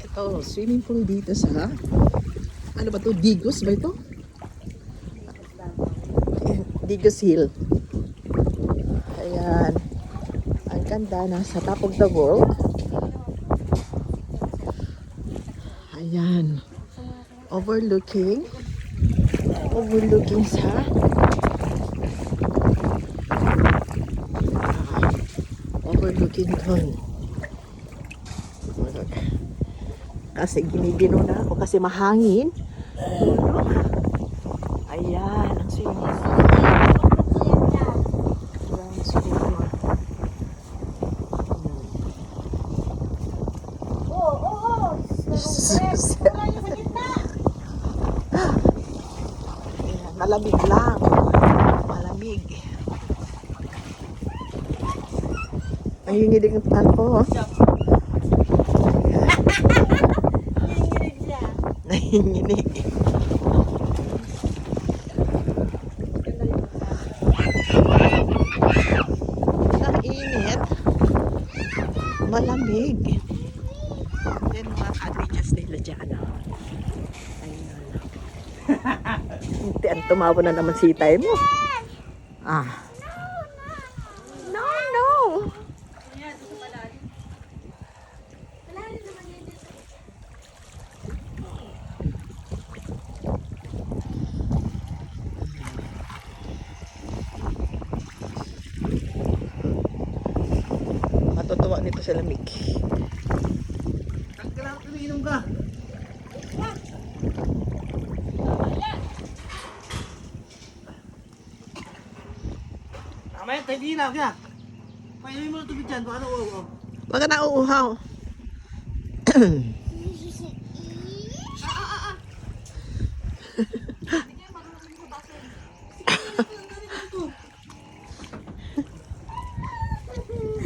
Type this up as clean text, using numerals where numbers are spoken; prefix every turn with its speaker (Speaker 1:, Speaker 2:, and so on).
Speaker 1: Ito, swimming pool dito sa, ano ba to? Digos ba ito? Ayan, Digos Hill. Ayan. Ang ganda, nasa top of the world. Ayan. Overlooking sa overlooking doon. Kasi ginibino na ako kasi mahangin. Ayan, ang swimming pool. Ayan, swimming pool. Ayan, malamig lang. Malamig. Nanginginig ang ko. Nanginginig. Ang init. Malamig. Yan mga ka-adventures nila dyan. Ayun. Hindi, tumawa na naman si Tay mo. Ah. No, no. Matutuwa nito sa lamig.
Speaker 2: Kailangan umiinom ka. Mamaya, tayo ilaw ka. Painumin mo ng tubig dyan. Baka nauuhaw.
Speaker 1: Baka nauuhaw.